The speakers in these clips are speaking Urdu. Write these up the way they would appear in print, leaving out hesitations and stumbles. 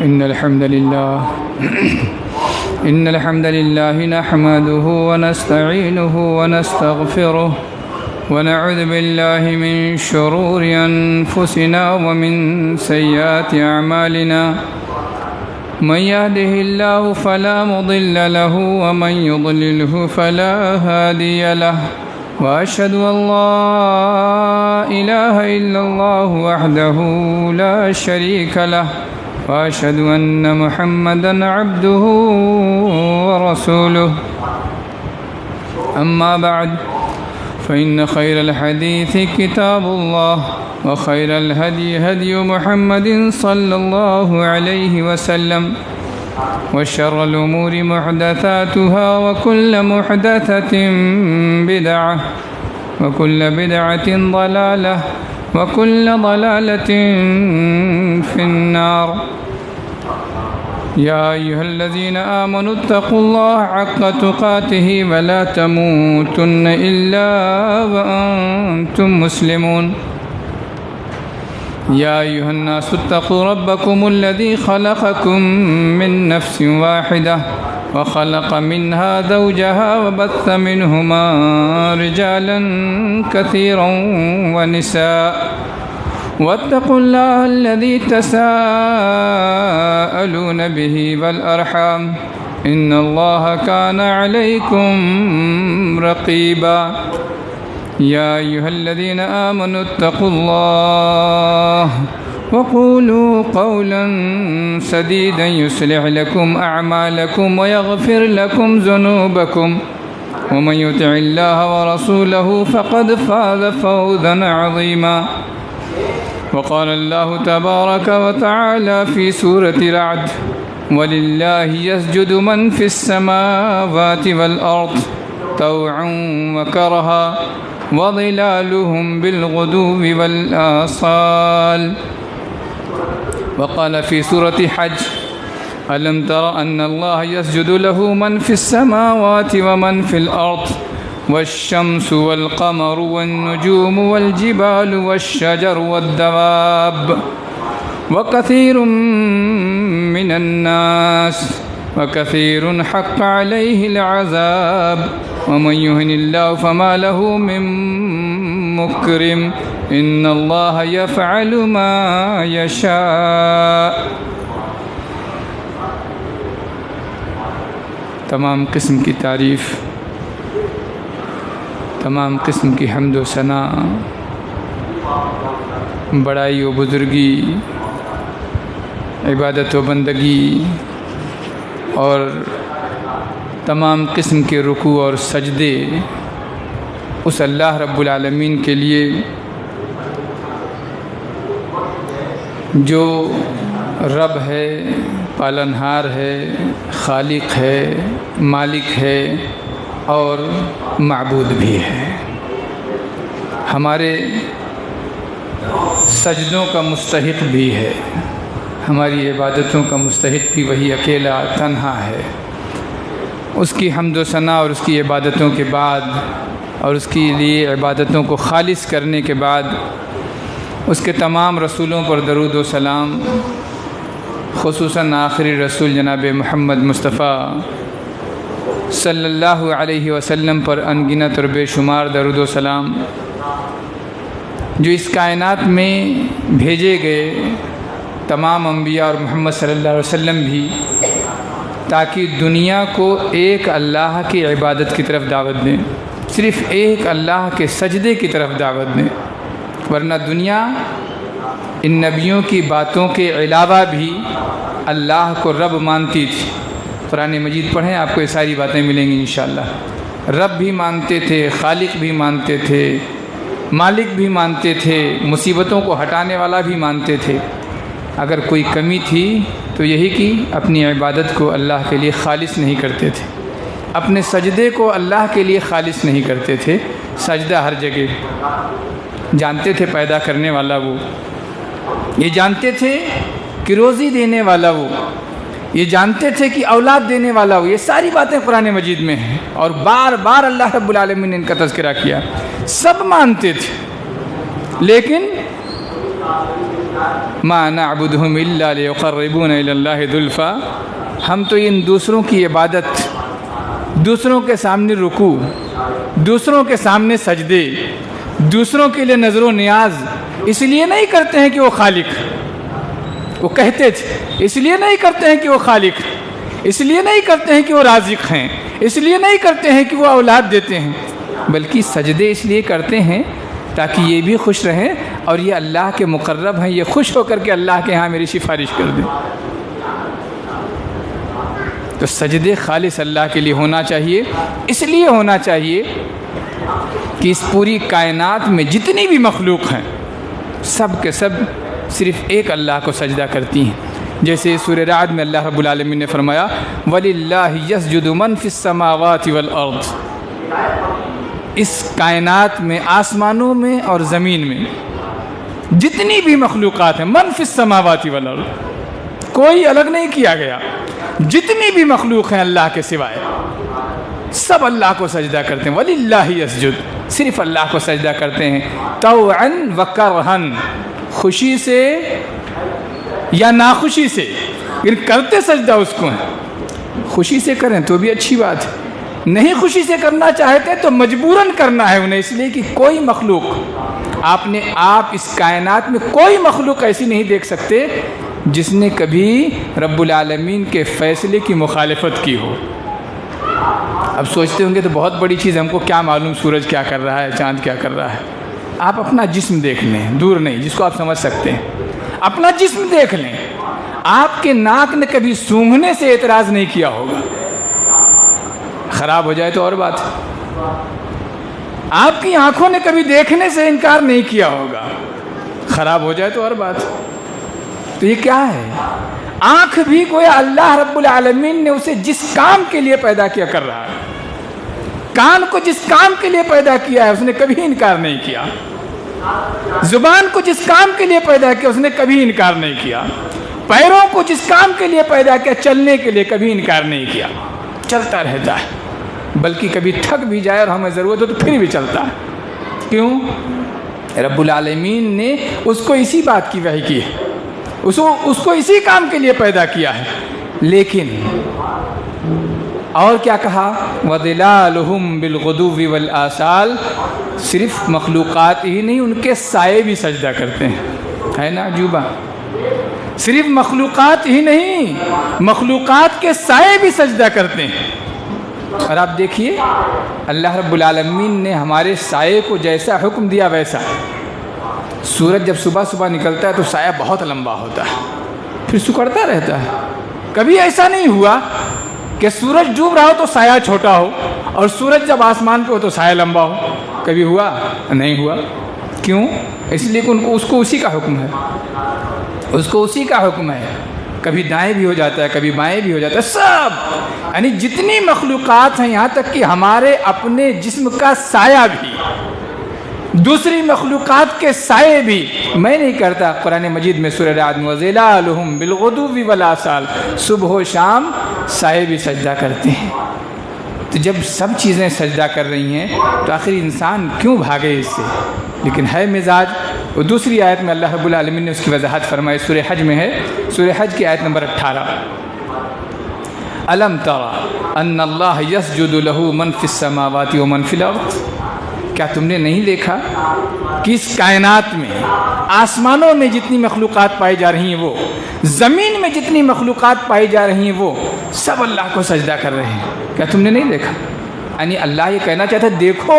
إن الحمد لله نحمده ونستعينه ونستغفره ونعوذ بالله من شرور أنفسنا ومن سيئات أعمالنا من يهده الله فلا مضل له ومن يضلله فلا هادي له وأشهد أن لا إله إلا الله وحده لا شريك له وأشهد أن محمدًا عبده ورسوله أما بعد فإن خير الحديث كتاب الله وخير الهدي هدي محمد صلى الله عليه وسلم وشر الأمور محدثاتها وكل محدثة بدعة وكل بدعة ضلالة وكل ضلالة في النار يا أيها الذين آمنوا اتقوا الله حق تقاته ولا تموتن إلا وأنتم مسلمون يا أيها الناس اتقوا ربكم الذي خلقكم من نفس واحدة وخلق منها زوجها وبث منهما رجالا كثيرا ونساء واتقوا الله الذي تساءلون به والأرحام إن الله كان عليكم رقيبا يا أيها الذين آمنوا اتقوا الله وقولوا قولا سديدا يصلح لكم أعمالكم ويغفر لكم ذنوبكم ومن يطع الله ورسوله فقد فاز فوزا عظيما وقال الله تبارك وتعالى في سورة رعد ولله يسجد من في السماوات والأرض طوعا وكرها وظلالهم بالغدو والآصال وقال في سورة حج ألم تر أن الله يسجد له من في السماوات ومن في الأرض والشمس والقمر والنجوم والجبال والشجر والدواب وكثير من الناس وكثير حق عليه العذاب ومن يهن الله فما له من مكرم إن الله يفعل ما يشاء. تمام قسم کی تعریف، تمام قسم کی حمد و ثنا، بڑائی و بزرگی، عبادت و بندگی اور تمام قسم کے رکوع اور سجدے اس اللہ رب العالمین کے لیے جو رب ہے، پالنہار ہے، خالق ہے، مالک ہے اور معبود بھی ہے. ہمارے سجدوں کا مستحق بھی ہے، ہماری عبادتوں کا مستحق بھی وہی اکیلا تنہا ہے. اس کی حمد و ثنا اور اس کی عبادتوں کے بعد اور اس کے لیے عبادتوں کو خالص کرنے کے بعد اس کے تمام رسولوں پر درود و سلام، خصوصاً آخری رسول جناب محمد مصطفیٰ صلی اللہ علیہ وسلم پر انگنت اور بے شمار درود و سلام، جو اس کائنات میں بھیجے گئے تمام انبیاء اور محمد صلی اللہ علیہ وسلم بھی، تاکہ دنیا کو ایک اللہ کی عبادت کی طرف دعوت دیں، صرف ایک اللہ کے سجدے کی طرف دعوت دیں. ورنہ دنیا ان نبیوں کی باتوں کے علاوہ بھی اللہ کو رب مانتی تھی. قرآن مجید پڑھیں، آپ کو یہ ساری باتیں ملیں گی انشاءاللہ. رب بھی مانتے تھے، خالق بھی مانتے تھے، مالک بھی مانتے تھے، مصیبتوں کو ہٹانے والا بھی مانتے تھے. اگر کوئی کمی تھی تو یہی کہ اپنی عبادت کو اللہ کے لیے خالص نہیں کرتے تھے، اپنے سجدے کو اللہ کے لیے خالص نہیں کرتے تھے. سجدہ ہر جگہ جانتے تھے پیدا کرنے والا وہ، یہ جانتے تھے کہ روزی دینے والا وہ، یہ جانتے تھے کہ اولاد دینے والا وہ. یہ ساری باتیں قرآن مجید میں ہیں اور بار بار اللہ رب العالمین نے ان کا تذکرہ کیا. سب مانتے تھے، لیکن ما نعبدهم الا ليقربونا الى الله زلفا، ہم تو ان دوسروں کی عبادت، دوسروں کے سامنے رکوع، دوسروں کے سامنے سجدے، دوسروں کے لیے نظر و نیاز اس لیے نہیں کرتے ہیں کہ وہ خالق، وہ کہتے تھے اس لیے نہیں کرتے ہیں کہ وہ خالق، اس لیے نہیں کرتے ہیں کہ وہ رازق ہیں، اس لیے نہیں کرتے ہیں کہ وہ اولاد دیتے ہیں، بلکہ سجدے اس لیے کرتے ہیں تاکہ یہ بھی خوش رہیں اور یہ اللہ کے مقرب ہیں، یہ خوش ہو کر کے اللہ کے ہاں میری سفارش کر دیں۔ تو سجدے خالص اللہ کے لیے ہونا چاہیے، اس لیے ہونا چاہیے کہ اس پوری کائنات میں جتنی بھی مخلوق ہیں سب کے سب صرف ایک اللہ کو سجدہ کرتی ہیں۔ جیسے سورہ رعد میں اللہ رب العالمین نے فرمایا وَلِلَّهِ يَسْجُدُ مَنْ فِي السَّمَاوَاتِ وَالْأَرْضِ، اس کائنات میں، آسمانوں میں اور زمین میں جتنی بھی مخلوقات ہیں، من فی السماوات والارض، کوئی الگ نہیں کیا گیا، جتنی بھی مخلوق ہیں اللہ کے سوائے سب اللہ کو سجدہ کرتے ہیں۔ وَلِلَّهِ يَسْجُدُ، صرف اللہ کو سجدہ کرتے ہیں، طَوْعًا وَكَرْهًا، خوشی سے یا ناخوشی سے، لیکن کرتے سجدہ اس کو ہیں۔ خوشی سے کریں تو بھی اچھی بات ہے، نہیں خوشی سے کرنا چاہتے تو مجبوراً کرنا ہے انہیں، اس لیے کہ کوئی مخلوق آپ اس کائنات میں کوئی مخلوق ایسی نہیں دیکھ سکتے جس نے کبھی رب العالمین کے فیصلے کی مخالفت کی ہو۔ اب سوچتے ہوں گے تو بہت بڑی چیز، ہم کو کیا معلوم سورج کیا کر رہا ہے، چاند کیا کر رہا ہے۔ آپ اپنا جسم دیکھ لیں، دور نہیں، جس کو آپ سمجھ سکتے ہیں، اپنا جسم دیکھ لیں۔ آپ کے ناک نے کبھی سونگھنے سے اعتراض نہیں کیا ہوگا، خراب ہو جائے تو اور بات ہے۔ آپ کی آنکھوں نے کبھی دیکھنے سے انکار نہیں کیا ہوگا، خراب ہو جائے تو اور بات ہے۔ تو یہ کیا ہے؟ آنکھ بھی کوئی اللہ رب العالمین نے اسے جس کام کے لیے پیدا کیا کر رہا ہے، کان کو جس کام کے لیے پیدا کیا ہے اس نے کبھی انکار نہیں کیا، زبان کو جس کام کے لیے پیدا کیا اس نے کبھی انکار نہیں کیا، پیروں کو جس کام کے لیے پیدا کیا چلنے کے لیے کبھی انکار نہیں کیا، چلتا رہتا ہے، بلکہ کبھی تھک بھی جائے اور ہمیں ضرورت ہو تو پھر بھی چلتا ہے۔ کیوں؟ رب العالمین نے اس کو اسی بات کی وحی کی ہے، اس کو اسی کام کے لیے پیدا کیا ہے۔ لیکن اور کیا کہا؟ وَظِلَالُهُمْ بِالْغُدُوِّ وَالْآصَالِ، صرف مخلوقات ہی نہیں، ان کے سائے بھی سجدہ کرتے ہیں، ہے نا عجوبہ؟ صرف مخلوقات ہی نہیں، مخلوقات کے سائے بھی سجدہ کرتے ہیں۔ اور آپ دیکھیے اللہ رب العالمین نے ہمارے سائے کو جیسا حکم دیا ویسا، سورج جب صبح صبح نکلتا ہے تو سایہ بہت لمبا ہوتا ہے، پھر سکڑتا رہتا ہے۔ کبھی ایسا نہیں ہوا کہ سورج ڈوب رہا ہو تو سایہ چھوٹا ہو اور سورج جب آسمان پہ ہو تو سایہ لمبا ہو، کبھی ہوا؟ نہیں ہوا۔ کیوں؟ اس لیے کہ اس کو اسی کا حکم ہے، اس کو اسی کا حکم ہے، کبھی دائیں بھی ہو جاتا ہے، کبھی بائیں بھی ہو جاتا ہے، سب یعنی جتنی مخلوقات ہیں، یہاں تک کہ ہمارے اپنے جسم کا سایہ بھی، دوسری مخلوقات کے سائے بھی میں نہیں کرتا۔ قرآن مجید میں سورہ رعد میں وَظِلَالُهُمْ بِالْغُدُوِّ وَالْآصَالِ، صبح و شام سائے بھی سجدہ کرتے ہیں۔ تو جب سب چیزیں سجدہ کر رہی ہیں تو آخر انسان کیوں بھاگے اس سے؟ لیکن ہے مزاج۔ اور دوسری آیت میں اللہ رب العالمین نے اس کی وضاحت فرمائی، سورہ حج میں ہے، سورہ حج کی آیت نمبر 18، أَلَمْ تَرَ أَنَّ اللَّهَ يَسْجُدُ لَهُ مَنْ فِي السَّمَاوَاتِ وَمَنْ فِي الْأَرْضِ، کیا تم نے نہیں دیکھا کہ اس کائنات میں، آسمانوں میں جتنی مخلوقات پائی جا رہی ہیں وہ، زمین میں جتنی مخلوقات پائی جا رہی ہیں وہ سب اللہ کو سجدہ کر رہے ہیں، کیا تم نے نہیں دیکھا؟ یعنی اللہ یہ کہنا چاہتا ہے دیکھو،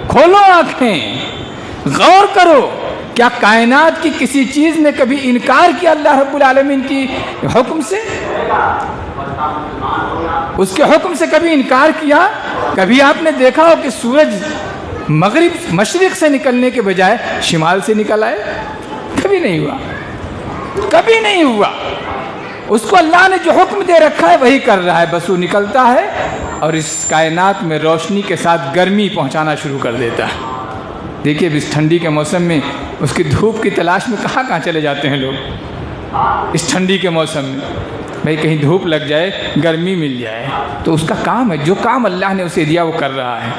کھولو آنکھیں، غور کرو، کیا کائنات کی کسی چیز نے کبھی انکار کیا اللہ رب العالمین کی حکم سے؟ اس کے حکم سے کبھی انکار کیا؟ کبھی آپ نے دیکھا ہو کہ سورج مشرق سے نکلنے کے بجائے شمال سے نکل آئے؟ کبھی نہیں ہوا، کبھی نہیں ہوا۔ اس کو اللہ نے جو حکم دے رکھا ہے وہی کر رہا ہے، بس وہ نکلتا ہے اور اس کائنات میں روشنی کے ساتھ گرمی پہنچانا شروع کر دیتا ہے۔ دیکھیے اس ٹھنڈی کے موسم میں اس کی دھوپ کی تلاش میں کہاں کہاں چلے جاتے ہیں لوگ، اس ٹھنڈی کے موسم میں بھئی کہیں دھوپ لگ جائے، گرمی مل جائے، تو اس کا کام ہے، جو کام اللہ نے اسے دیا وہ کر رہا ہے۔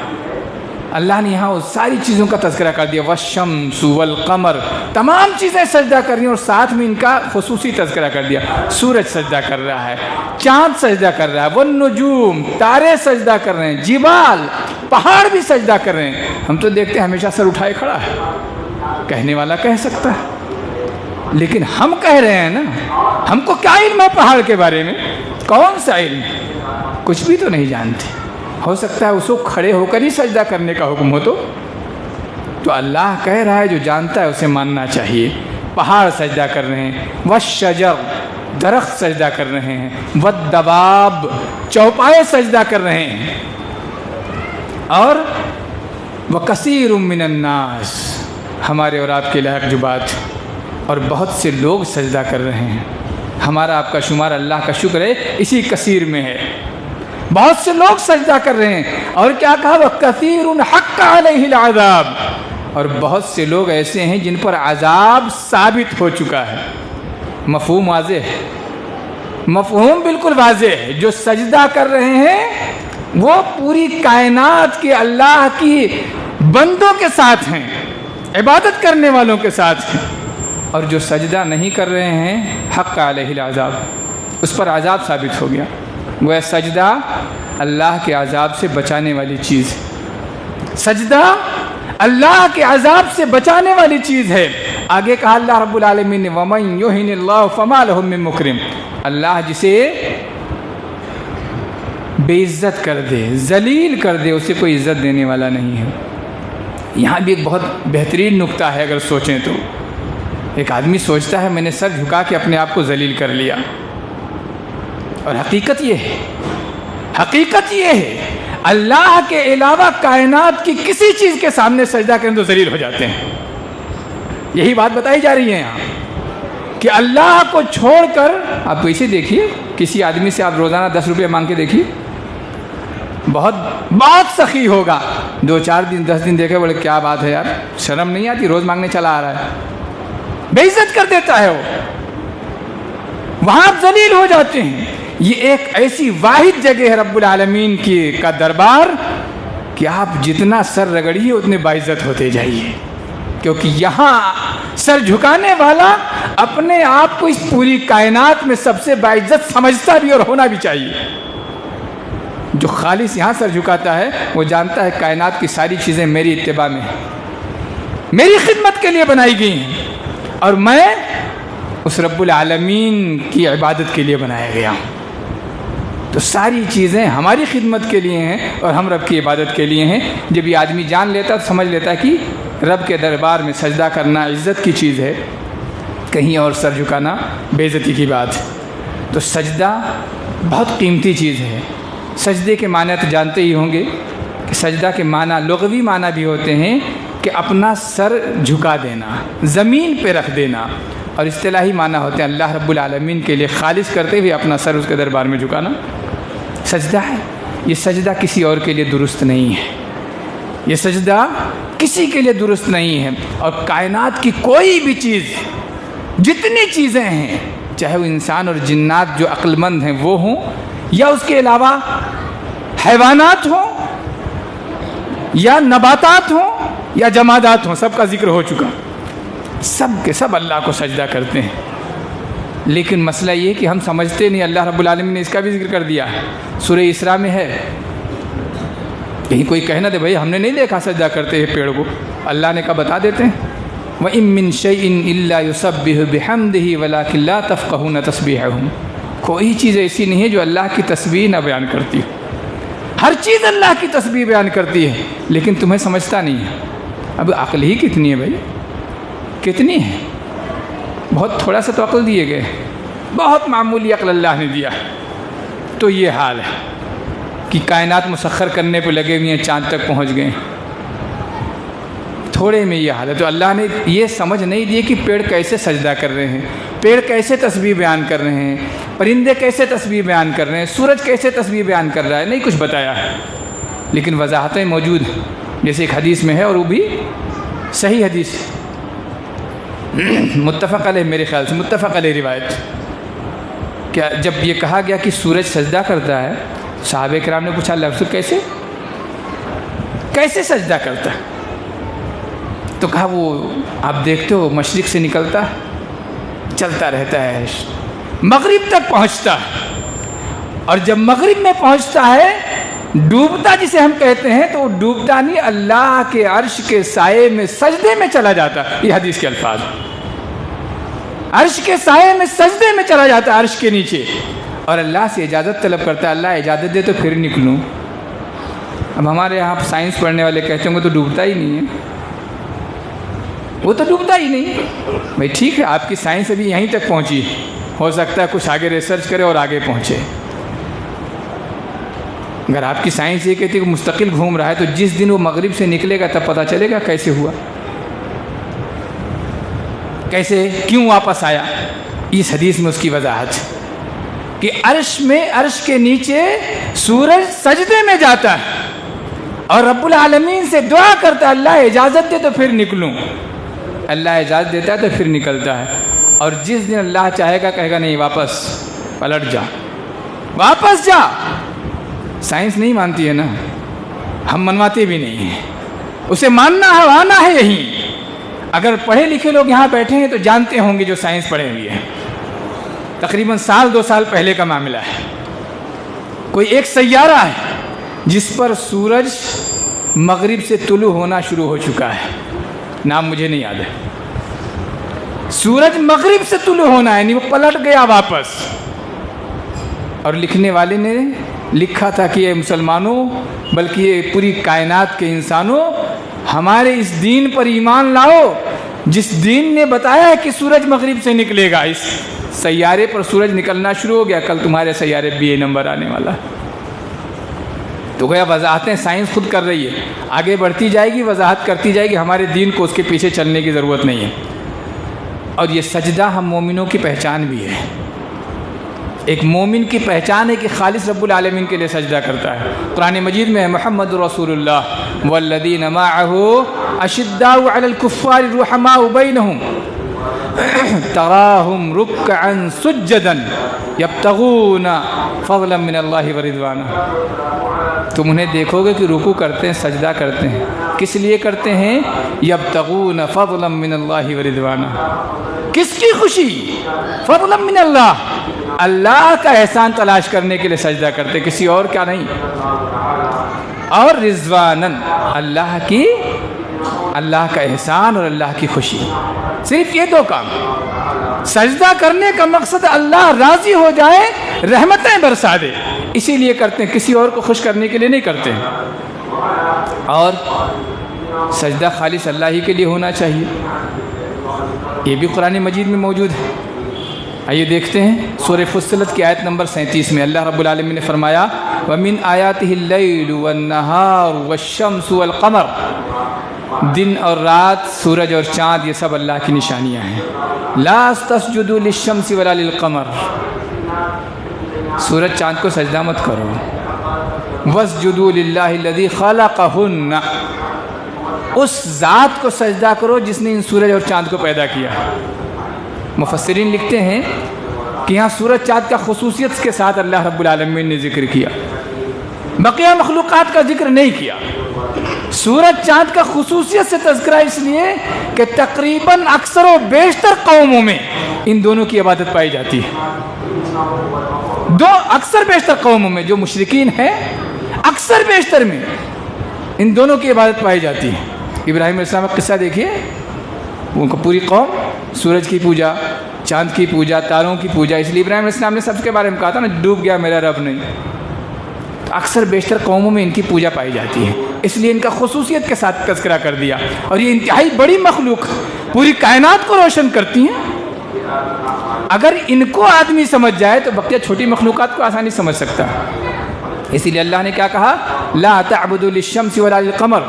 اللہ نے یہاں ساری چیزوں کا تذکرہ کر دیا، والشمس والقمر، تمام چیزیں سجدہ کر رہی ہیں، اور ساتھ میں ان کا خصوصی تذکرہ کر دیا۔ سورج سجدہ کر رہا ہے، چاند سجدہ کر رہا ہے، والنجوم، تارے سجدہ کر رہے ہیں، جبال، پہاڑ بھی سجدہ کر رہے ہیں۔ ہم تو دیکھتے ہیں ہمیشہ سر اٹھائے کھڑا ہے، کہنے والا کہہ سکتا ہے، لیکن ہم کہہ رہے ہیں نا، ہم کو کیا علم ہے پہاڑ کے بارے میں؟ کون سا علم؟ کچھ بھی تو نہیں جانتے۔ ہو سکتا ہے اس کو کھڑے ہو کر ہی سجدہ کرنے کا حکم ہو تو اللہ کہہ رہا ہے، جو جانتا ہے اسے ماننا چاہیے۔ پہاڑ سجدہ کر رہے ہیں، والشجر، درخت سجدہ کر رہے ہیں، والدواب، چوپائے سجدہ کر رہے ہیں، اور وکثیر من الناس، ہمارے اور آپ کے لائق جو بات، اور بہت سے لوگ سجدہ کر رہے ہیں۔ ہمارا آپ کا شمار اللہ کا شکر ہے اسی کثیر میں ہے، بہت سے لوگ سجدہ کر رہے ہیں۔ اور کیا کہا؟ وَكَثِيرٌ حَقَّ عَلَيْهِ الْعَذَابُ، اور بہت سے لوگ ایسے ہیں جن پر عذاب ثابت ہو چکا ہے۔ مفہوم واضح ہے، مفہوم بالکل واضح ہے۔ جو سجدہ کر رہے ہیں وہ پوری کائنات کے اللہ کی بندوں کے ساتھ ہیں، عبادت کرنے والوں کے ساتھ ہیں، اور جو سجدہ نہیں کر رہے ہیں حق علیہ العذاب، اس پر عذاب ثابت ہو گیا۔ وہ سجدہ اللہ کے عذاب سے بچانے والی چیز ہے، سجدہ اللہ کے عذاب سے بچانے والی چیز ہے۔ آگے کہا اللہ رب العالمین نے وَمَن يُهِنِ اللَّهُ فَمَا لَهُ مِن مُكْرِمٍ، اللہ جسے بے عزت کر دے، ذلیل کر دے، اسے کوئی عزت دینے والا نہیں ہے۔ یہاں بھی ایک بہت بہترین نکتہ ہے، اگر سوچیں تو ایک آدمی سوچتا ہے میں نے سر جھکا کے اپنے آپ کو ذلیل کر لیا، اور حقیقت یہ ہے، حقیقت یہ ہے اللہ کے علاوہ کائنات کی کسی چیز کے سامنے سجدہ کریں تو ذلیل ہو جاتے ہیں۔ یہی بات بتائی جا رہی ہے یہاں کہ اللہ کو چھوڑ کر، آپ اسے دیکھیے، کسی آدمی سے آپ روزانہ 10 روپے مانگ کے دیکھیے، بہت بہت سخی ہوگا، 2-4 دن 10 دن دیکھے بولے کیا بات ہے یار، شرم نہیں آتی، روز مانگنے چلا آ رہا ہے، بے عزت کر دیتا ہے وہ، وہاں آپ ذلیل ہو جاتے ہیں۔ یہ ایک ایسی واحد جگہ ہے رب العالمین کا دربار کہ آپ جتنا سر رگڑیے اتنے باعزت ہوتے جائیے، کیونکہ یہاں سر جھکانے والا اپنے آپ کو اس پوری کائنات میں سب سے باعزت سمجھتا بھی اور ہونا بھی چاہیے۔ جو خالص یہاں سر جھکاتا ہے وہ جانتا ہے کائنات کی ساری چیزیں میری اتباع میں ہیں، میری خدمت کے لیے بنائی گئی ہیں، اور میں اس رب العالمین کی عبادت کے لیے بنایا گیا ہوں۔ تو ساری چیزیں ہماری خدمت کے لیے ہیں اور ہم رب کی عبادت کے لیے ہیں۔ جب یہ آدمی جان لیتا تو سمجھ لیتا کہ رب کے دربار میں سجدہ کرنا عزت کی چیز ہے، کہیں اور سر جھکانا بے عزتی کی بات ہے۔ تو سجدہ بہت قیمتی چیز ہے۔ سجدے کے معنی تو جانتے ہی ہوں گے کہ سجدہ کے معنی لغوی معنی بھی ہوتے ہیں کہ اپنا سر جھکا دینا، زمین پہ رکھ دینا، اور اصطلاحی معنی ہوتے ہیں اللہ رب العالمین کے لیے خالص کرتے ہوئے اپنا سر اس کے دربار میں جھکانا سجدہ ہے۔ یہ سجدہ کسی اور کے لیے درست نہیں ہے، یہ سجدہ کسی کے لیے درست نہیں ہے۔ اور کائنات کی کوئی بھی چیز، جتنی چیزیں ہیں، چاہے وہ انسان اور جنات جو عقل مند ہیں وہ ہوں، یا اس کے علاوہ حیوانات ہوں، یا نباتات ہوں، یا جمادات ہوں، سب کا ذکر ہو چکا، سب کے سب اللہ کو سجدہ کرتے ہیں۔ لیکن مسئلہ یہ کہ ہم سمجھتے نہیں، اللہ رب العالمین نے اس کا بھی ذکر کر دیا ہے، سورہ اسراء میں ہے۔ کہیں کوئی کہنا دے بھائی ہم نے نہیں دیکھا سجدہ کرتے ہیں پیڑ کو، اللہ نے کہا بتا دیتے ہیں وَإِن مِّن شَيْءٍ إِلَّا يُسَبِّحُ بِحَمْدِهِ وَلَٰكِن لَّا تَفْقَهُونَ تَسْبِيحَهُمْ، کوئی چیز ایسی نہیں ہے جو اللہ کی تسبیح نہ بیان کرتی ہو، ہر چیز اللہ کی تسبیح بیان کرتی ہے، لیکن تمہیں سمجھتا نہیں ہے۔ اب عقل ہی کتنی ہے بھائی، کتنی ہے؟ بہت تھوڑا سا تو عقل دیے گئے، بہت معمولی عقل اللہ نے دیا۔ تو یہ حال ہے کہ کائنات مسخر کرنے پہ لگے ہوئے ہیں، چاند تک پہنچ گئے، تھوڑے میں یہ حال ہے۔ تو اللہ نے یہ سمجھ نہیں دی کہ پیڑ کیسے سجدہ کر رہے ہیں، پیڑ کیسے تسبیح بیان کر رہے ہیں، پرندے کیسے تسبیح بیان کر رہے ہیں، سورج کیسے تسبیح بیان کر رہا ہے، نہیں کچھ بتایا ہے، لیکن وضاحتیں موجود ہیں۔ جیسے ایک حدیث میں ہے، اور وہ بھی صحیح حدیث، متفق علیہ، میرے خیال سے متفق علیہ روایت، کیا جب یہ کہا گیا کہ سورج سجدہ کرتا ہے، صحابہ کرام نے پوچھا لفظ کیسے؟ کیسے سجدہ کرتا ہے؟ تو کہا وہ آپ دیکھتے ہو مشرق سے نکلتا ہے، چلتا رہتا ہے، مغرب تک پہنچتا ہے، اور جب مغرب میں پہنچتا ہے ڈوبتا جسے ہم کہتے ہیں، تو وہ ڈوبتا نہیں، اللہ کے عرش کے سائے میں سجدے میں چلا جاتا ہے۔ یہ حدیث کے الفاظ، عرش کے سائے میں سجدے میں چلا جاتا ہے، عرش کے نیچے، اور اللہ سے اجازت طلب کرتا ہے، اللہ اجازت دے تو پھر نکلوں۔ اب ہمارے یہاں سائنس پڑھنے والے کہتے ہوں گے تو ڈوبتا ہی نہیں ہے، وہ تو ڈوبتا ہی نہیں۔ بھائی ٹھیک ہے، آپ کی سائنس ابھی یہیں تک پہنچی، ہو سکتا ہے کچھ آگے ریسرچ کرے اور آگے پہنچے۔ اگر آپ کی سائنس یہ کہتی ہے کہ مستقل گھوم رہا ہے، تو جس دن وہ مغرب سے نکلے گا تب پتہ چلے گا کیسے ہوا، کیسے، کیوں واپس آیا۔ اس حدیث میں اس کی وضاحت کہ عرش میں، عرش کے نیچے سورج سجدے میں جاتا ہے اور رب العالمین سے دعا کرتا ہے، اللہ اجازت دے تو پھر نکلوں۔ اللہ اجازت دیتا ہے تو پھر نکلتا ہے، اور جس دن اللہ چاہے گا کہے گا نہیں، واپس پلٹ جا، واپس جا۔ سائنس نہیں مانتی ہے نا، ہم منواتے بھی نہیں ہیں، اسے ماننا ہے، آنا ہے یہیں۔ اگر پڑھے لکھے لوگ یہاں بیٹھے ہیں تو جانتے ہوں گے جو سائنس پڑھے ہوئے ہیں، تقریباً 1-2 سال پہلے کا معاملہ ہے۔ کوئی ایک سیارہ ہے جس پر سورج مغرب سے طلوع ہونا شروع ہو چکا ہے، نام مجھے نہیں یاد ہے، سورج مغرب سے طلوع ہونا ہے، نہیں وہ پلٹ گیا واپس۔ اور لکھنے والے نے لکھا تھا کہ یہ مسلمانوں، بلکہ یہ پوری کائنات کے انسانوں، ہمارے اس دین پر ایمان لاؤ جس دین نے بتایا ہے کہ سورج مغرب سے نکلے گا۔ اس سیارے پر سورج نکلنا شروع ہو گیا، کل تمہارے سیارے BA نمبر آنے والا۔ تو گویا وضاحتیں سائنس خود کر رہی ہے، آگے بڑھتی جائے گی، وضاحت کرتی جائے گی، ہمارے دین کو اس کے پیچھے چلنے کی ضرورت نہیں ہے۔ اور یہ سجدہ ہم مومنوں کی پہچان بھی ہے، ایک مومن کی پہچان ہے کہ خالص رب العالمین کے لیے سجدہ کرتا ہے۔ قرآن مجید میں ہے محمد رسول اللہ والذین معہ اشداء علی الکفار رحماء بینہم تراہم رکعا سجدا یبتغون فضلا من اللہ ورضوانا۔ تم انہیں دیکھو گے کہ رکوع کرتے ہیں، سجدہ کرتے ہیں، کس لیے کرتے ہیں؟ یبتغون فضلا من اللہ ورضوانا۔ کس کی خوشی؟ فضلا من اللہ، اللہ کا احسان تلاش کرنے کے لیے سجدہ کرتے، کسی اور کا نہیں۔ اور رضواناً، اللہ کا احسان اور اللہ کی خوشی، صرف یہ 2 کام۔ سجدہ کرنے کا مقصد اللہ راضی ہو جائے، رحمتیں برسا دے، اسی لیے کرتے ہیں، کسی اور کو خوش کرنے کے لیے نہیں کرتے ہیں۔ اور سجدہ خالص اللہ ہی کے لیے ہونا چاہیے، یہ بھی قرآن مجید میں موجود ہے۔ آئیے دیکھتے ہیں سورہ فصلت کی آیت نمبر 37 میں اللہ رب العالمین نے فرمایا وَمِنْ آيَاتِهِ اللَّيْلُ وَالنَّهَارُ وَالشَّمْسُ وَالْقَمَرُ، دن اور رات، سورج اور چاند، یہ سب اللہ کی نشانیاں ہیں۔ لَا تَسْجُدُوا لِلشَّمْسِ وَلَا لِلْقَمَرِ، سورج چاند کو سجدہ مت کرو۔ وَاسْجُدُوا لِلَّهِ الَّذِي خَلَقَهُنَّ، اس ذات کو سجدہ کرو جس نے ان سورج اور چاند کو پیدا کیا۔ مفسرین لکھتے ہیں کہ یہاں سورج چاند کا خصوصیت کے ساتھ اللہ رب العالمین نے ذکر کیا، بقیہ مخلوقات کا ذکر نہیں کیا۔ سورج چاند کا خصوصیت سے تذکرہ اس لیے کہ تقریباً اکثر و بیشتر قوموں میں ان دونوں کی عبادت پائی جاتی ہے۔ اکثر بیشتر قوموں میں جو مشرکین ہیں، اکثر بیشتر میں ان دونوں کی عبادت پائی جاتی ہے۔ ابراہیم علیہ السلام کا قصہ دیکھیے، ان کو پوری قوم سورج کی پوجا، چاند کی پوجا، تاروں کی پوجا، اس لیے ابراہیم علیہ السلام نے سب کے بارے میں کہا تھا نا، ڈوب گیا میرا رب نہیں۔ تو اکثر بیشتر قوموں میں ان کی پوجا پائی جاتی ہے، اس لیے ان کا خصوصیت کے ساتھ تذکرہ کر دیا۔ اور یہ انتہائی بڑی مخلوق پوری کائنات کو روشن کرتی ہیں، اگر ان کو آدمی سمجھ جائے تو بقیہ چھوٹی مخلوقات کو آسانی سمجھ سکتا ہے۔ اسی لیے اللہ نے کیا کہا؟ لا تعبدوا للشمس ولا للقمر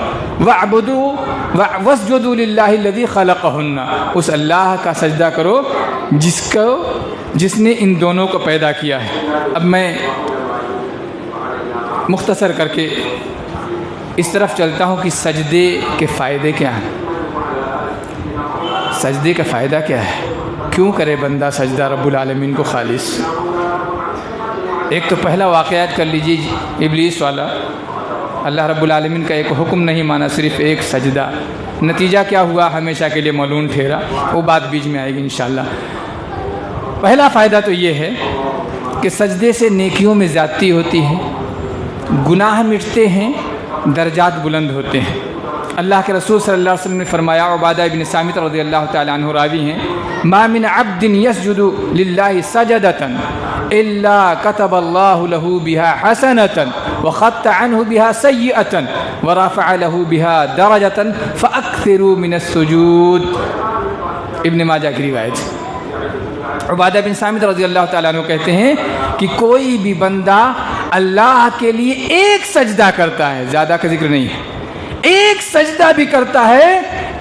واسجدوا للہ الذی خلقہن، اس اللہ کا سجدہ کرو جس نے ان دونوں کو پیدا کیا ہے۔ اب میں مختصر کر کے اس طرف چلتا ہوں کہ سجدے کے فائدے کیا ہیں، سجدے کا فائدہ کیا ہے، کیوں کرے بندہ سجدہ رب العالمین کو خالص۔ ایک تو پہلا واقعات کر لیجیے ابلیس والا، اللہ رب العالمین کا ایک حکم نہیں مانا، صرف ایک سجدہ، نتیجہ کیا ہوا ہمیشہ کے لیے ملعون ٹھہرا، وہ بات بیچ میں آئے گی انشاءاللہ۔ پہلا فائدہ تو یہ ہے کہ سجدے سے نیکیوں میں زیادتی ہوتی ہے، گناہ مٹتے ہیں، درجات بلند ہوتے ہیں۔ اللہ کے رسول صلی اللہ علیہ وسلم نے فرمایا، عبادہ بن صامت رضی اللہ تعالی عنہ راوی ہیں، ما من عبد يسجد للہ سجدۃ الا كتب اللہ له بها حسنۃ وخط عنه بها سیئۃ ورفع له بها درجۃ فاکثروا من السجود۔ ابن ماجہ کی روایت۔ عبادہ بن صامت رضی اللہ تعالیٰ عنہ کہتے ہیں کہ کوئی بھی بندہ اللہ کے لیے ایک سجدہ کرتا ہے، زیادہ کا ذکر نہیں ہے، ایک سجدہ بھی کرتا ہے،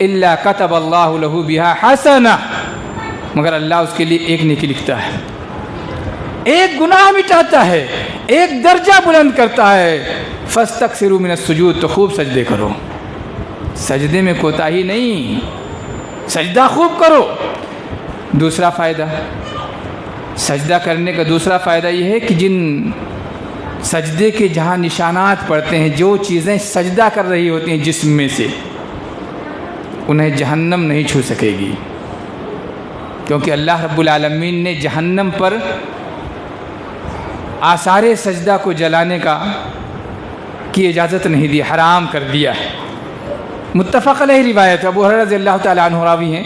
الا كتب اللہ له بها حسنہ، مگر اللہ اس کے لیے ایک نیکی لکھتا ہے، ایک گناہ مٹاتا ہے، ایک درجہ بلند کرتا ہے۔ فاستکثروا من السجود، تو خوب سجدے کرو، سجدے میں کوتاہی نہیں، سجدہ خوب کرو۔ دوسرا فائدہ، سجدہ کرنے کا دوسرا فائدہ یہ ہے کہ جن سجدے کے جہاں نشانات پڑتے ہیں، جو چیزیں سجدہ کر رہی ہوتی ہیں جسم میں سے، انہیں جہنم نہیں چھو سکے گی، کیونکہ اللہ رب العالمین نے جہنم پر آثار سجدہ کو جلانے کی اجازت نہیں دی، حرام کر دیا ہے۔ متفق علیہ روایت، ابو ہریرہ رضی اللہ تعالی عنہ راوی ہیں،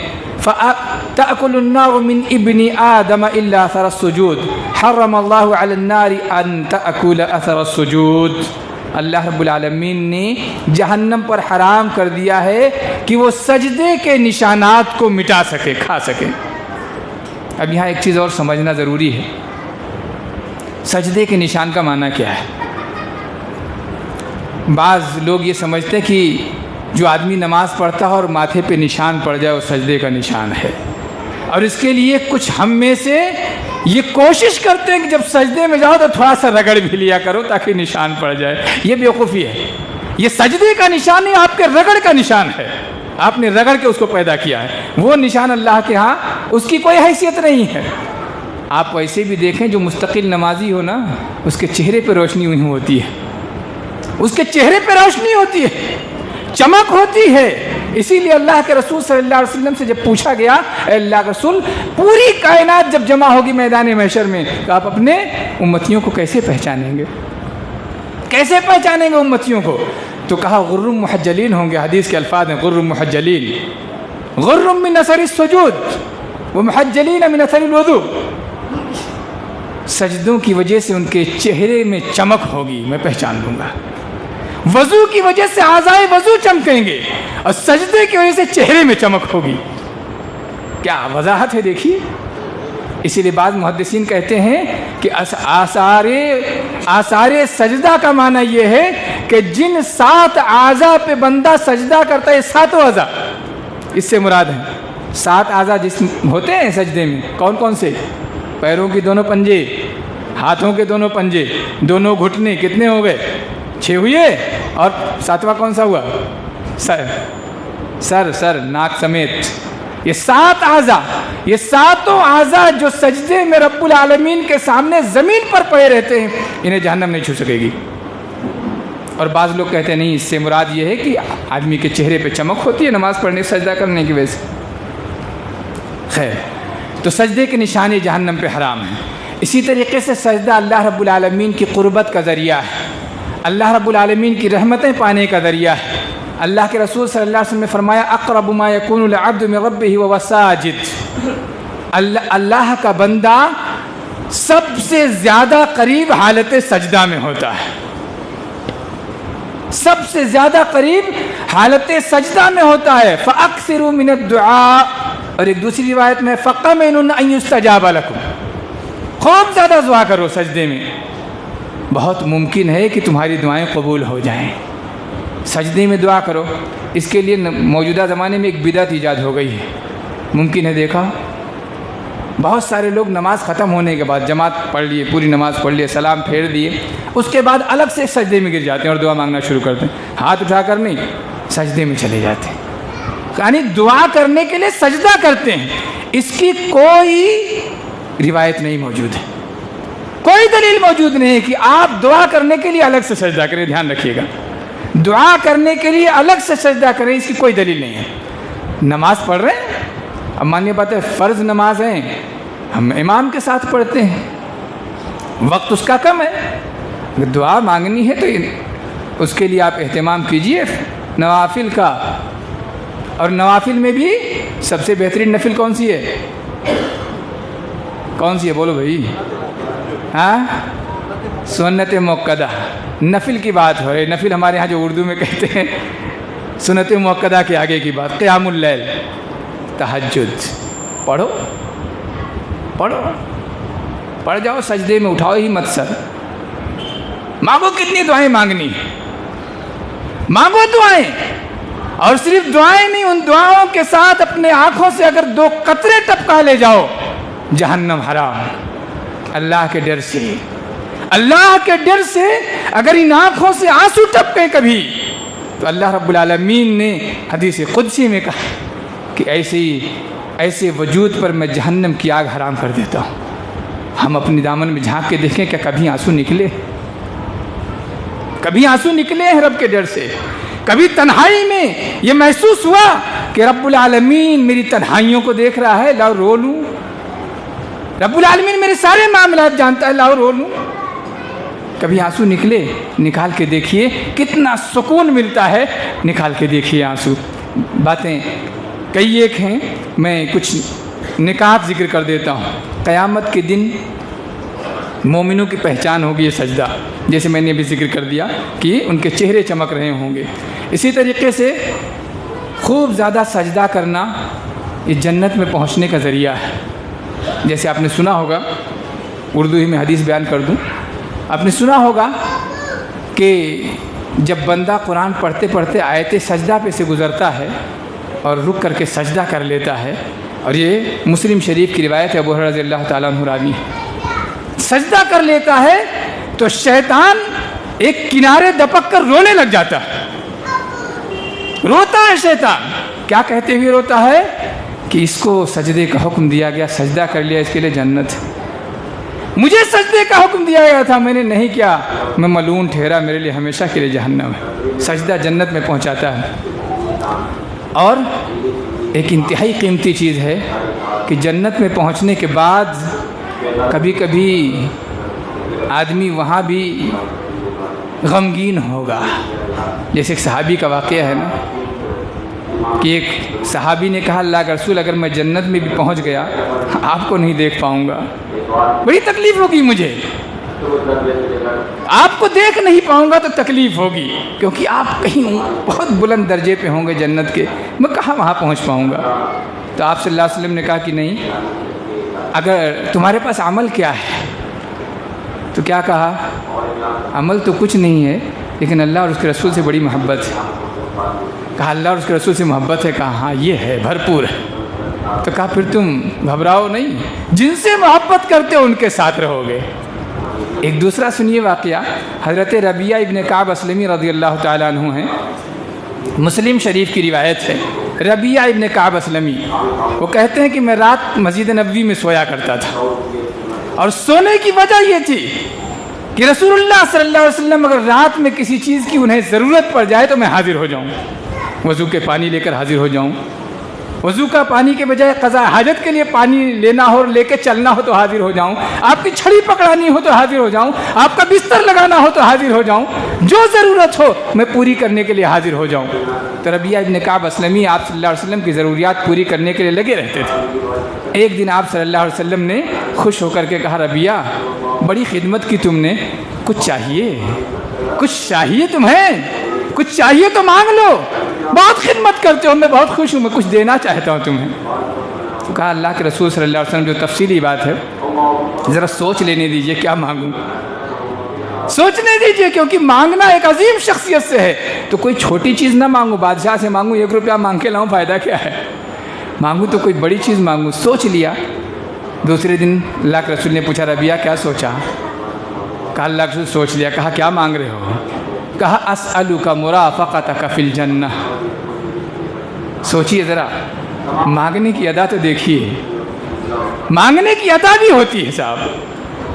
تأكل النار من ابن آدم إلا أثر السجود حرم الله على النار أن تأكل أثر السجود۔ اللہ رب العالمین نے جہنم پر حرام کر دیا ہے کہ وہ سجدے کے نشانات کو مٹا سکے، کھا سکے۔ اب یہاں ایک چیز اور سمجھنا ضروری ہے، سجدے کے نشان کا معنی کیا ہے؟ بعض لوگ یہ سمجھتے کہ جو آدمی نماز پڑھتا ہے اور ماتھے پہ نشان پڑ جائے وہ سجدے کا نشان ہے، اور اس کے لیے کچھ ہم میں سے یہ کوشش کرتے ہیں کہ جب سجدے میں جاؤ تو تھوڑا سا رگڑ بھی لیا کرو تاکہ نشان پڑ جائے۔ یہ بیوقوفی ہے، یہ سجدے کا نشان نہیں، آپ کے رگڑ کا نشان ہے، آپ نے رگڑ کے اس کو پیدا کیا ہے، وہ نشان اللہ کے ہاں اس کی کوئی حیثیت نہیں ہے۔ آپ ویسے بھی دیکھیں جو مستقل نمازی ہو نا، اس کے چہرے پہ روشنی ہوئی ہوتی ہے، اس کے چہرے پہ روشنی ہوتی ہے، چمک ہوتی ہے۔ اسی لیے اللہ کے رسول صلی اللہ علیہ وسلم سے جب پوچھا گیا، اے اللہ کے رسول، پوری کائنات جب جمع ہوگی میدان محشر میں تو آپ اپنے امتیوں کو کیسے پہچانیں گے؟ کیسے پہچانیں گے امتیوں کو؟ تو کہا غر محجلین ہوں گے، حدیث کے الفاظ ہیں غر محجلین، غر من اثر السجود ومحجلین من اثر الوضوء، سجدوں کی وجہ سے ان کے چہرے میں چمک ہوگی، میں پہچان لوں گا۔ وضو کی وجہ سے اعضائے وضو چمکیں گے اور سجدے کی وجہ سے چہرے میں چمک ہوگی۔ کیا وضاحت ہے دیکھیے۔ اسی لیے بعض محدثین کہتے ہیں کہ آثار سجدہ کا معنی یہ ہے کہ جن 7 اعضاء پہ بندہ سجدہ کرتا ہے، 7 اعضاء اس سے مراد ہیں۔ 7 اعضاء جسم ہوتے ہیں سجدے میں، کون کون سے؟ پیروں کی دونوں پنجے، ہاتھوں کے دونوں پنجے، دونوں گھٹنے، کتنے ہو گئے؟ 6 ہوئے، اور 7واں کون سا ہوا؟ سر ناک سمیت، یہ 7 اعضاء، یہ 7 اعضاء جو سجدے میں رب العالمین کے سامنے زمین پر پڑے رہتے ہیں، انہیں جہنم نہیں چھو سکے گی۔ اور بعض لوگ کہتے ہیں نہیں، اس سے مراد یہ ہے کہ آدمی کے چہرے پہ چمک ہوتی ہے نماز پڑھنے سجدہ کرنے کی وجہ سے۔ خیر، تو سجدے کے نشانے جہنم پہ حرام ہیں۔ اسی طریقے سے سجدہ اللہ رب العالمین کی قربت کا ذریعہ ہے، اللہ رب العالمین کی رحمتیں پانے کا ذریعہ ہے۔ اللہ کے رسول صلی اللہ علیہ وسلم نے فرمایا، اقرب ما یکون العبد من ربہ وهو ساجد، اللہ کا بندہ سب سے زیادہ قریب حالت سجدہ میں ہوتا ہے، سب سے زیادہ قریب حالت سجدہ میں ہوتا ہے۔ فاکثروا من الدعاء، اور ایک دوسری روایت میں فقمن ان یستجاب لکم، خوب زیادہ دعا کرو سجدے میں، بہت ممکن ہے کہ تمہاری دعائیں قبول ہو جائیں۔ سجدے میں دعا کرو۔ اس کے لیے موجودہ زمانے میں ایک بدعت ایجاد ہو گئی ہے، ممکن ہے دیکھا بہت سارے لوگ نماز ختم ہونے کے بعد جماعت پڑھ لیے، پوری نماز پڑھ لیے، سلام پھیر دیے، اس کے بعد الگ سے سجدے میں گر جاتے ہیں اور دعا مانگنا شروع کرتے ہیں، ہاتھ اٹھا کر نہیں، سجدے میں چلے جاتے ہیں، یعنی دعا کرنے کے لیے سجدہ کرتے ہیں۔ اس کی کوئی روایت نہیں موجود ہے، کوئی دلیل موجود نہیں ہے کہ آپ دعا کرنے کے لیے الگ سے سجدہ کریں، دھیان رکھیے گا۔ دعا کرنے کے لیے الگ سے سجدہ کریں، اس کی کوئی دلیل نہیں ہے۔ نماز پڑھ رہے ہیں، اب مانیے بات ہے فرض نماز ہیں، ہم امام کے ساتھ پڑھتے ہیں، وقت اس کا کم ہے، اگر دعا مانگنی ہے تو اس کے لیے آپ اہتمام کیجئے نوافل کا۔ اور نوافل میں بھی سب سے بہترین نفل کون سی ہے؟ کون سی ہے بولو بھائی؟ ہاں، سنت موقدہ، نفل کی بات ہو رہی۔ نفل ہمارے ہاں جو اردو میں کہتے ہیں سنت موقدہ کے آگے کی بات، قیام اللیل، تہجد پڑھو پڑھو، پڑھ جاؤ، سجدے میں اٹھاؤ ہی مت سر، مانگو کتنی دعائیں مانگنی، مانگو دعائیں، اور صرف دعائیں نہیں، ان دعاؤں کے ساتھ اپنے آنکھوں سے اگر 2 قطرے ٹپکا لے جاؤ، جہنم حرام۔ اللہ کے ڈر سے، اللہ کے ڈر سے اگر ان آنکھوں سے آنسو ٹپکیں کبھی، تو اللہ رب العالمین نے حدیث قدسی میں کہا کہ ایسے وجود پر میں جہنم کی آگ حرام کر دیتا ہوں۔ ہم اپنی دامن میں جھانک کے دیکھیں کہ کبھی آنسو نکلے، کبھی آنسو نکلے ہیں رب کے ڈر سے؟ کبھی تنہائی میں یہ محسوس ہوا کہ رب العالمین میری تنہائیوں کو دیکھ رہا ہے، لاؤ رو لوں، رب العالمین میرے سارے معاملات جانتا ہے، لاؤ رو لوں؟ کبھی آنسو نکلے؟ نکال کے دیکھیے کتنا سکون ملتا ہے، نکال کے دیکھیے آنسو۔ باتیں کئی ایک ہیں، میں کچھ نکات ذکر کر دیتا ہوں۔ قیامت کے دن مومنوں کی پہچان ہوگی یہ سجدہ، جیسے میں نے ابھی ذکر کر دیا کہ ان کے چہرے چمک رہے ہوں گے۔ اسی طریقے سے خوب زیادہ سجدہ کرنا یہ جنت میں پہنچنے کا ذریعہ ہے۔ جیسے آپ نے سنا ہوگا، اردو ہی میں حدیث بیان کر دوں، آپ نے سنا ہوگا کہ جب بندہ قرآن پڑھتے پڑھتے آیت سجدہ پہ سے گزرتا ہے اور رک کر کے سجدہ کر لیتا ہے، اور یہ مسلم شریف کی روایت ہے، ابو ہریرہ رضی اللہ تعالیٰ عنہ راوی ہے، سجدہ کر لیتا ہے تو شیطان ایک کنارے دپک کر رونے لگ جاتا ہے، روتا ہے شیطان۔ کیا کہتے ہوئے روتا ہے؟ کہ اس کو سجدے کا حکم دیا گیا، سجدہ کر لیا، اس کے لیے جنت ہے۔ مجھے سجدے کا حکم دیا گیا تھا، میں نے نہیں کیا، میں ملعون ٹھہرا، میرے لیے ہمیشہ کے لیے جہنم ہے۔ سجدہ جنت میں پہنچاتا ہے۔ اور ایک انتہائی قیمتی چیز ہے کہ جنت میں پہنچنے کے بعد کبھی کبھی آدمی وہاں بھی غمگین ہوگا۔ جیسے ایک صحابی کا واقعہ ہے نا، کہ ایک صحابی نے کہا اللہ کا رسول اگر میں جنت میں بھی پہنچ گیا آپ کو نہیں دیکھ پاؤں گا، بڑی تکلیف ہوگی مجھے، آپ کو دیکھ نہیں پاؤں گا تو تکلیف ہوگی، کیونکہ آپ کہیں بہت بلند درجے پہ ہوں گے جنت کے، میں کہاں وہاں پہنچ پاؤں گا۔ تو آپ صلی اللہ علیہ وسلم نے کہا کہ نہیں، اگر تمہارے پاس عمل کیا ہے؟ تو کیا کہا؟ عمل تو کچھ نہیں ہے، لیکن اللہ اور اس کے رسول سے بڑی محبت ہے۔ کہا اللہ اور اس کے رسول سے محبت ہے؟ کہا ہاں یہ ہے، بھرپور ہے۔ تو کہا پھر تم گھبراؤ نہیں، جن سے محبت کرتے ہو ان کے ساتھ رہو گے۔ ایک دوسرا سنیے واقعہ، حضرت ربیعہ ابن کعب اسلمی رضی اللہ تعالیٰ عنہ ہیں، مسلم شریف کی روایت ہے۔ ربیعہ ابن کعب اسلمی وہ کہتے ہیں کہ میں رات مسجد نبوی میں سویا کرتا تھا، اور سونے کی وجہ یہ تھی کہ رسول اللہ صلی اللہ علیہ وسلم اگر رات میں کسی چیز کی انہیں ضرورت پڑ جائے تو میں حاضر ہو جاؤں، وضو کے پانی لے کر حاضر ہو جاؤں، وضو کا پانی کے بجائے قضاء حاجت کے لیے پانی لینا ہو اور لے کے چلنا ہو تو حاضر ہو جاؤں، آپ کی چھڑی پکڑانی ہو تو حاضر ہو جاؤں، آپ کا بستر لگانا ہو تو حاضر ہو جاؤں، جو ضرورت ہو میں پوری کرنے کے لیے حاضر ہو جاؤں۔ تو ربیعہ ابن کعب اسلمی آپ صلی اللہ علیہ وسلم کی ضروریات پوری کرنے کے لیے لگے رہتے تھے۔ ایک دن آپ صلی اللہ علیہ وسلم نے خوش ہو کر کے کہا ربیعہ بڑی خدمت کی تم نے، کچھ چاہیے؟ کچھ چاہیے تمہیں؟ کچھ چاہیے تو مانگ لو، بہت خدمت کرتے ہو، میں بہت خوش ہوں، میں کچھ دینا چاہتا ہوں تمہیں۔ تو کہا اللہ کے رسول صلی اللہ علیہ وسلم جو تفصیلی بات ہے ذرا سوچ لینے دیجئے کیا مانگوں، سوچنے دیجئے، کیونکہ مانگنا ایک عظیم شخصیت سے ہے۔ تو کوئی چھوٹی چیز نہ مانگوں، بادشاہ سے مانگوں 1 روپیہ مانگ کے لاؤں، فائدہ کیا ہے؟ مانگوں تو کوئی بڑی چیز مانگوں۔ سوچ لیا۔ دوسرے دن اللہ کے رسول نے پوچھا ربیعہ کیا سوچا؟ کہا اللہ کے رسول سوچ لیا۔ کہا کیا مانگ رہے ہو؟ کہا اسألک مرافقتک فی الجنہ۔ سوچئے ذرا، مانگنے کی ادا تو دیکھیے، مانگنے کی ادا بھی ہوتی ہے صاحب،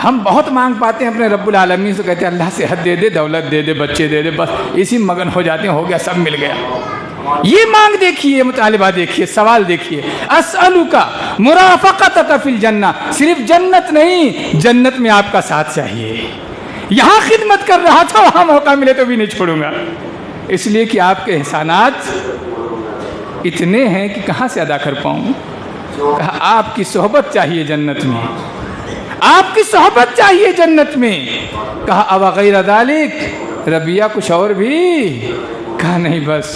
ہم بہت مانگ پاتے ہیں اپنے رب العالمین سے، کہتے ہیں اللہ صحت دے دے، دولت دے دے، بچے دے دے، بس اسی مگن ہو جاتے ہیں، ہو گیا، سب مل گیا۔ یہ مانگ دیکھیے، مطالبہ دیکھیے، سوال دیکھیے، اسألک مرافقتک فی الجنہ، صرف جنت نہیں، جنت میں آپ کا ساتھ چاہیے۔ یہاں خدمت کر رہا تھا، وہاں موقع ملے تو بھی نہیں چھوڑوں گا، اس لیے کہ آپ کے احسانات اتنے ہیں کہ کہاں سے ادا کر پاؤں۔ کہا آپ کی صحبت چاہیے جنت میں، آپ کی صحبت چاہیے جنت میں۔ کہا اب غیر ذالک، ربیہ کچھ اور بھی؟ کہا نہیں، بس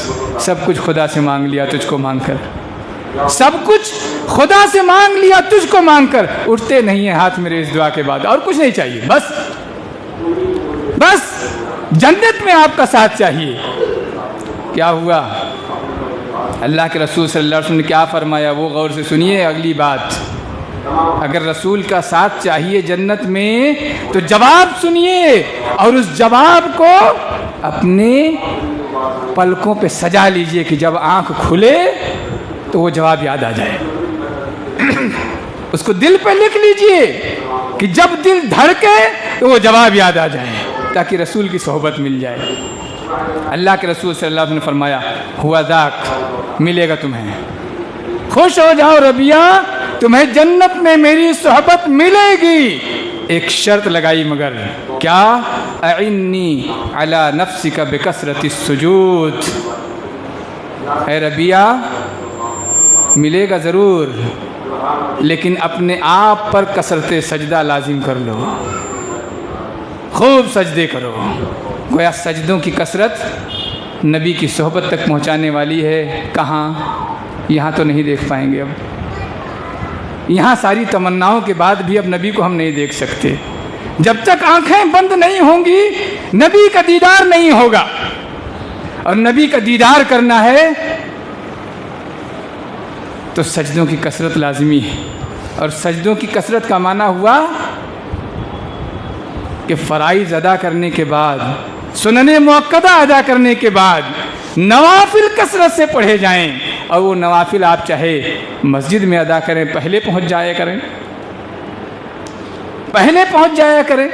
سب کچھ خدا سے مانگ لیا تجھ کو مانگ کر، سب کچھ خدا سے مانگ لیا تجھ کو مانگ کر۔ اٹھتے نہیں ہیں ہاتھ میرے اس دعا کے بعد، اور کچھ نہیں چاہیے، بس بس جنت میں آپ کا ساتھ چاہیے۔ کیا ہوا؟ اللہ کے رسول صلی اللہ علیہ وسلم نے کیا فرمایا، وہ غور سے سنیے اگلی بات۔ اگر رسول کا ساتھ چاہیے جنت میں تو جواب سنیے، اور اس جواب کو اپنے پلکوں پہ سجا لیجئے کہ جب آنکھ کھلے تو وہ جواب یاد آ جائے۔ اس کو دل پہ لکھ لیجئے کہ جب دل دھڑکے تو وہ جواب یاد آ جائے، تاکہ رسول کی صحبت مل جائے۔ اللہ کے رسول صلی اللہ علیہ وسلم نے فرمایا ہوا ذاک، ملے گا تمہیں، خوش ہو جاؤ ربیہ، تمہیں جنت میں میری صحبت ملے گی، ایک شرط لگائی، مگر کیا؟ اعنی علی نفسک بکثرت السجود، اے ربیہ ملے گا ضرور، لیکن اپنے آپ پر کثرت سجدہ لازم کر لو، خوب سجدے کرو۔ گویا سجدوں کی کثرت نبی کی صحبت تک پہنچانے والی ہے۔ کہاں؟ یہاں تو نہیں دیکھ پائیں گے، اب یہاں ساری تمناؤں کے بعد بھی اب نبی کو ہم نہیں دیکھ سکتے۔ جب تک آنکھیں بند نہیں ہوں گی نبی کا دیدار نہیں ہوگا، اور نبی کا دیدار کرنا ہے تو سجدوں کی کثرت لازمی ہے۔ اور سجدوں کی کثرت کا معنی ہوا کہ فرائض ادا کرنے کے بعد، سنن مؤکدہ ادا کرنے کے بعد نوافل کثرت سے پڑھے جائیں، اور وہ نوافل آپ چاہے مسجد میں ادا کریں، پہلے پہنچ جایا کریں، پہلے پہنچ جایا کریں۔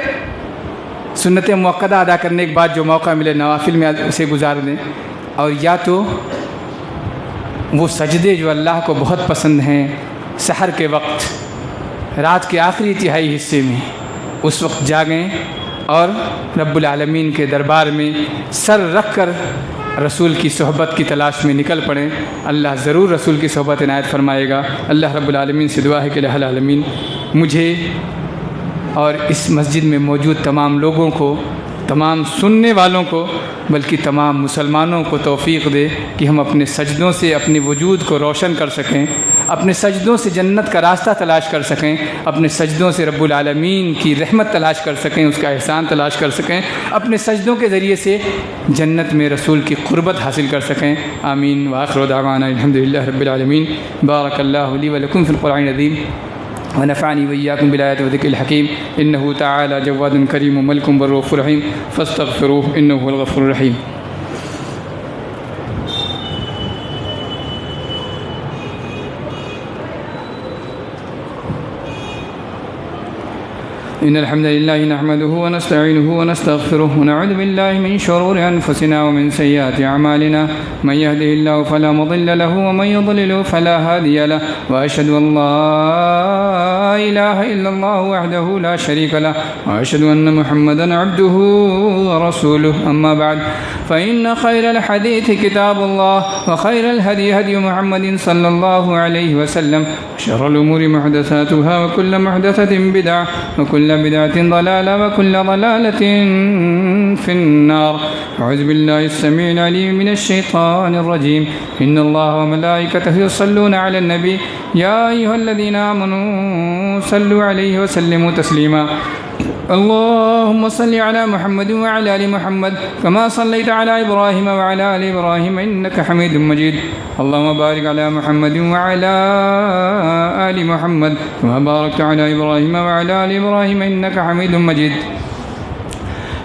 سنت مؤکدہ ادا کرنے کے بعد جو موقع ملے نوافل میں اسے گزار دیں، اور یا تو وہ سجدے جو اللہ کو بہت پسند ہیں، سحر کے وقت، رات کے آخری تہائی حصے میں، اس وقت جاگیں اور رب العالمین کے دربار میں سر رکھ کر رسول کی صحبت کی تلاش میں نکل پڑیں۔ اللہ ضرور رسول کی صحبت عنایت فرمائے گا۔ اللہ رب العالمین سے دعا ہے کہ الہ العالمین مجھے اور اس مسجد میں موجود تمام لوگوں کو، تمام سننے والوں کو، بلکہ تمام مسلمانوں کو توفیق دے کہ ہم اپنے سجدوں سے اپنے وجود کو روشن کر سکیں، اپنے سجدوں سے جنت کا راستہ تلاش کر سکیں، اپنے سجدوں سے رب العالمین کی رحمت تلاش کر سکیں، اس کا احسان تلاش کر سکیں، اپنے سجدوں کے ذریعے سے جنت میں رسول کی قربت حاصل کر سکیں۔ آمین وآخر دعوانا الحمدللہ رب العالمین۔ بارک اللہ لی ولکم فی القرآن العظیم، ونفعني وإياكم بالآيات والذكر الحكيم، إنه تعالى جواد كريم ملك بر رحيم، فاستغفروه إنه هو الغفور الرحيم۔ إن الحمد لله نحمده ونستعينه ونستغفره ونعوذ بالله من شرور أنفسنا ومن سيئات أعمالنا، من يهده الله فلا مضل له ومن يضلل فلا هادي له، وأشهد أن لا إله إلا الله وحده لا شريك له، وأشهد أن محمدا عبده ورسوله، أما بعد فإن خير الحديث كتاب الله، وخير الهدي هدي محمد صلى الله عليه وسلم، وشر الأمور محدثاتها، وكل محدثة بدعة، وكل بدعة ضلالة، وكل ضلالة في النار۔ أعوذ بالله السميع العليم من الشيطان الرجيم، إن الله وملائكته يصلون على النبي، يا أيها الذين آمنوا صلوا عليه وسلموا تسليما۔ اللهم صل على محمد وعلى آل محمد كما صليت على إبراهيم وعلى آل إبراهيم إنك حميد مجيد، اللهم بارك على محمد وعلى آل محمد كما باركت على إبراهيم وعلى آل إبراهيم إنك حميد مجيد۔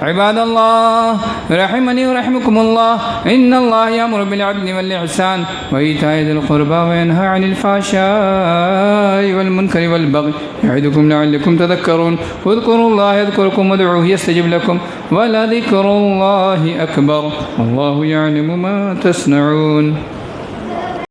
عباد الله رحمني ورحمكم الله إن الله يأمر بالعدل والإحسان وإيتاء ذي القربى وينهى عن الفحشاء والمنكر والبغي يعظكم لعلكم تذكرون اذكروا الله يذكركم وادعوه يستجب لكم ولذكر الله أكبر والله يعلم ما تصنعون.